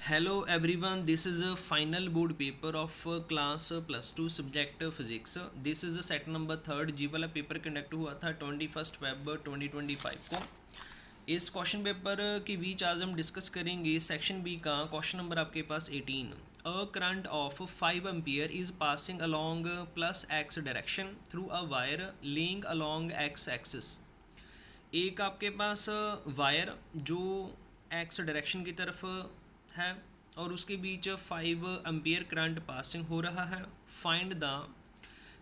Hello everyone, this is a final board paper of class plus 2 subject physics. This is set number third G वाला paper conduct हुआ था 21 Feb 2025 को। इस question paper के बीच आज हम डिस्कस करेंगे सेक्शन बी का क्वेश्चन नंबर आपके पास 18। A current of 5 ampere is passing along plus x direction through a wire laying along x axis. एक आपके पास वायर जो एक्स डायरेक्शन की तरफ है और उसके बीच 5 एम्पियर करंट पासिंग हो रहा है। Find the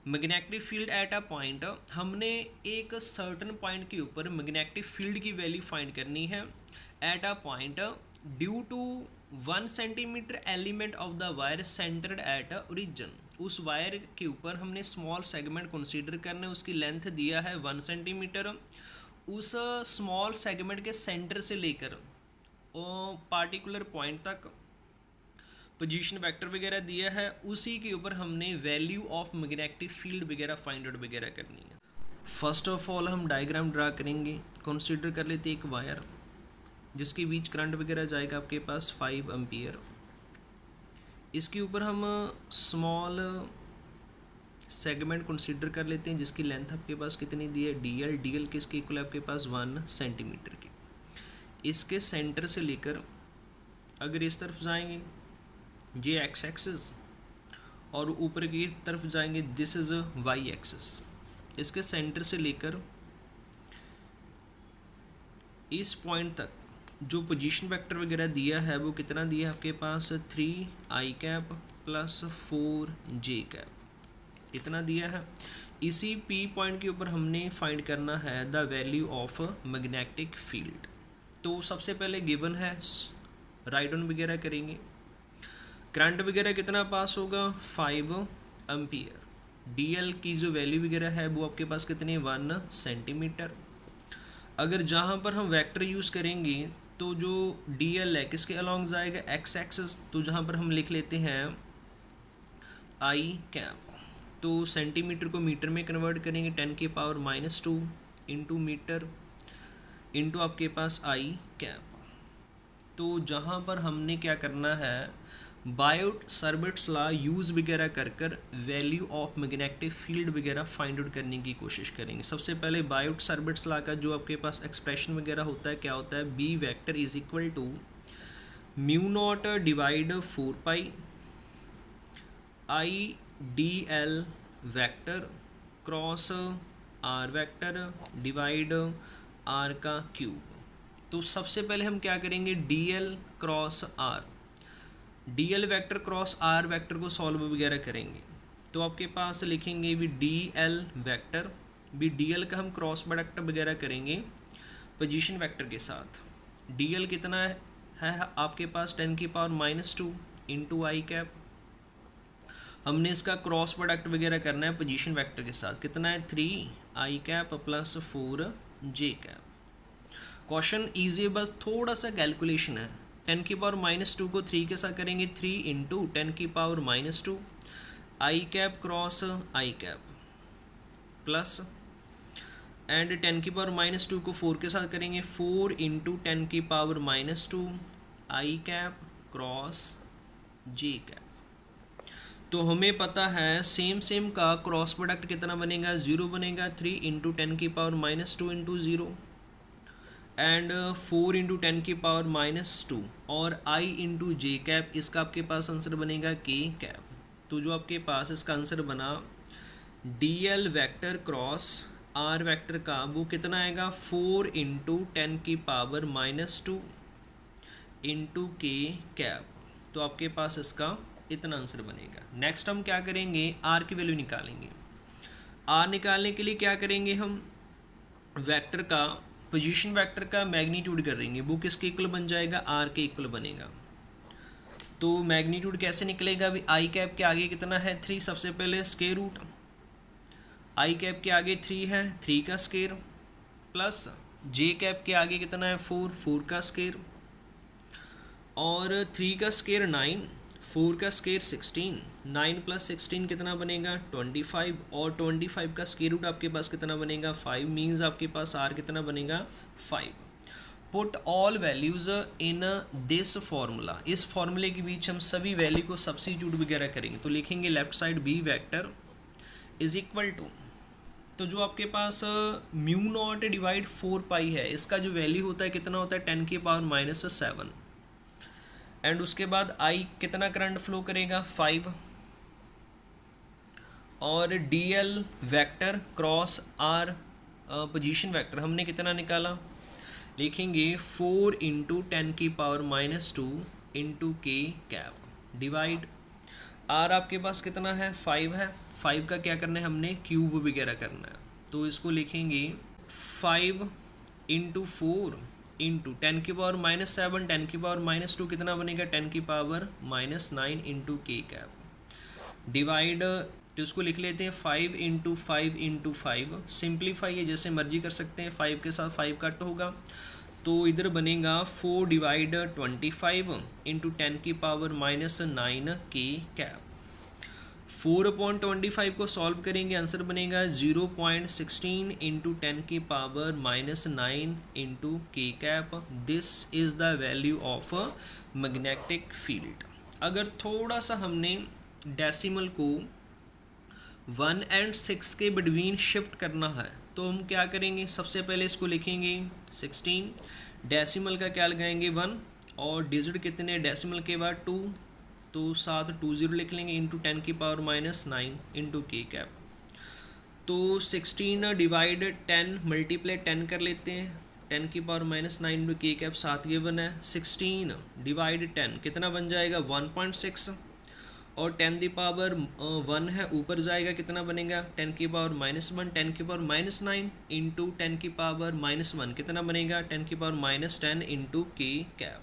magnetic field at a point. हमने एक सर्टन पॉइंट के ऊपर मैग्नेटिक फील्ड की वैल्यू फाइंड करनी है at a point due to 1 centimetre element of the wire centered at origin. उस वायर के ऊपर हमने स्मॉल सेगमेंट कंसीडर करना है, उसकी लेंथ दिया है 1 सेंटीमीटर। उस स्मॉल सेगमेंट के सेंटर से लेकर पार्टिकुलर पॉइंट तक पोजीशन वेक्टर वगैरह दिया है, उसी के ऊपर हमने वैल्यू ऑफ मैग्नेटिक फील्ड वगैरह फाइंड आउट वगैरह करनी है। फर्स्ट ऑफ ऑल हम डायग्राम ड्रा करेंगे। कंसीडर कर लेते एक वायर जिसके बीच करंट वगैरह जाएगा आपके पास 5 एम्पियर। इसके ऊपर हम स्मॉल सेगमेंट कंसीडर कर लेते हैं जिसकी लेंथ आपके पास कितनी दी है, डी एल किसके इक्वल है आपके पास 1 सेंटीमीटर की। इसके सेंटर से लेकर अगर इस तरफ जाएंगे ये एक्स एक्सिस और ऊपर की तरफ जाएंगे दिस इज वाई एक्सिस। इसके सेंटर से लेकर इस पॉइंट तक जो पोजीशन वेक्टर वगैरह दिया है वो कितना दिया है आपके पास 3i cap plus 4j cap, इतना दिया है। इसी P पॉइंट के ऊपर हमने फाइंड करना है the value of magnetic field. तो सबसे पहले गिवन है, राइट डाउन वगैरह करेंगे। करंट वगैरह कितना पास होगा 5 एम्पियर। डीएल की जो वैल्यू वगैरह है वो आपके पास कितनी 1 सेंटीमीटर। अगर जहाँ पर हम वेक्टर यूज़ करेंगे तो जो डीएल है किसके अलॉन्ग जाएगा एक्स एक्सिस, तो जहाँ पर हम लिख लेते हैं आई कैप। तो सेंटीमीटर को मीटर में कन्वर्ट करेंगे 10⁻⁻² इंटू मीटर इंटू आपके पास आई कैप। तो जहाँ पर हमने क्या करना है बायोट सर्बिट्स लॉ यूज़ वगैरह कर कर वैल्यू ऑफ मैग्नेटिक फील्ड वगैरह फाइंड आउट करने की कोशिश करेंगे। सबसे पहले बायोट सर्बिट्स लॉ का जो आपके पास एक्सप्रेशन वगैरह होता है क्या होता है, B vector is equal to μ0 divide 4π I D L vector cross R vector divide R का क्यूब। तो सबसे पहले हम क्या करेंगे D L cross R, D L vector cross R vector को सॉल्व वगैरह करेंगे। तो आपके पास लिखेंगे भी डी एल वैक्टर, भी डी एल का हम क्रॉस प्रोडक्ट वगैरह करेंगे पोजीशन वेक्टर के साथ। डी एल कितना है आपके पास 10⁻² इंटू आई कैप। हमने इसका क्रॉस प्रोडक्ट वगैरह करना है पोजीशन वेक्टर के साथ, कितना है 3i cap plus 4j cap. Question easy है, बस थोड़ा सा कैलकुलेशन है। 10⁻² को 3 के साथ करेंगे 3 into 10⁻², I cap cross I cap plus and 10⁻² को 4 के साथ करेंगे 4 इंटू 10⁻², आई कैप क्रॉस जे कैप। तो हमें पता है सेम का क्रॉस प्रोडक्ट कितना बनेगा 0 बनेगा, 3 इंटू 10⁻² इंटू 0 एंड 4 इंटू 10⁻² और आई इंटू जे कैप। इसका आपके पास आंसर बनेगा के कैप। तो जो आपके पास इसका आंसर बना D L vector cross R vector का वो कितना आएगा 4 इंटू 10⁻² इंटू के कैप। तो आपके पास इसका इतना आंसर बनेगा। नेक्स्ट हम क्या करेंगे आर की वैल्यू निकालेंगे। आर निकालने के लिए क्या करेंगे हम वेक्टर का पोजीशन वेक्टर का मैग्नीट्यूड करेंगे, वो किसके इक्वल बन जाएगा आर के इक्वल बनेगा। तो मैग्नीट्यूड कैसे निकलेगा, अभी आई कैप के आगे कितना है 3, सबसे पहले स्क्वायर रूट आई कैप के आगे 3 है 3 का स्क्वायर प्लस जे कैप के आगे कितना है 4 का स्क्वायर और 3 का स्क्वायर 9, 4 का स्क्वायर 16, 9 प्लस 16 कितना बनेगा 25 और 25 का स्क्वायर रूट आपके पास कितना बनेगा 5, मीन्स आपके पास आर कितना बनेगा 5। Put all values in this formula, इस फॉर्मूले के बीच हम सभी वैल्यू को सब्स्टिट्यूट वगैरह करेंगे। तो लिखेंगे left side B vector is equal to, तो जो आपके पास म्यू नॉट डिवाइड 4 पाई है, इसका जो वैल्यू होता है कितना होता है 10 की पावर -7, एंड उसके बाद आई कितना करंट फ्लो करेगा 5, और D L vector cross R position vector हमने कितना निकाला, लिखेंगे 4 इंटू 10 की power -2 into K cap divide R आपके पास कितना है 5 है, 5 का क्या करना है हमने क्यूब वगैरह करना है। तो इसको लिखेंगे 5 इंटू 4 इंटू 10 की पावर -7, 10 की पावर -2 कितना बनेगा 10 की power -9 into K cap divide, तो उसको लिख लेते हैं 5 इंटू 5 इंटू 5, सिंप्लीफाई है जैसे मर्जी कर सकते हैं, 5 के साथ 5 कट होगा, तो इधर बनेगा 4 डिवाइड 25 इंटू 10 की पावर -9 के कैप। 4/25 को सॉल्व करेंगे, आंसर बनेगा 0.16 इंटू 10 की power -9 into K cap. This is the value of magnetic field. अगर थोड़ा सा हमने डेसिमल को 1 and 6 के बिटवीन शिफ्ट करना है तो हम क्या करेंगे, सबसे पहले इसको लिखेंगे 16, डेसिमल का क्या लगाएंगे 1, और डिजिट कितने डेसिमल के बाद 2, तो साथ 20 लिख लेंगे इंटू 10 की पावर -9 इंटू के कैप। तो 16 डिवाइड 10 मल्टीप्लाई 10 कर लेते हैं, 10 की पावर -9 इंटू के कैप साथ गिवन है, 16 डिवाइड 10 कितना बन जाएगा 1.6, और 10 की पावर 1 है ऊपर जाएगा कितना बनेगा 10 की पावर -1, 10 की पावर -9 इंटू 10 की पावर -1 कितना बनेगा 10 की पावर -10 इंटू के कैप।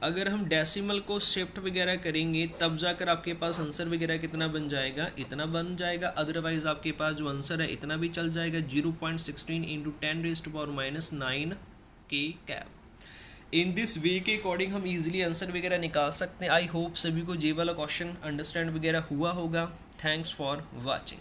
अगर हम डेसिमल को शिफ्ट वगैरह करेंगे तब जाकर आपके पास आंसर वगैरह कितना बन जाएगा, इतना बन जाएगा, अदरवाइज आपके पास जो आंसर है इतना भी चल जाएगा 0.16 इंटू 10⁻⁻9 के कैप। इन दिस वे के अकॉर्डिंग हम इजीली आंसर वगैरह निकाल सकते हैं। आई होप सभी को ये वाला क्वेश्चन अंडरस्टैंड वगैरह हुआ होगा। Thanks for watching.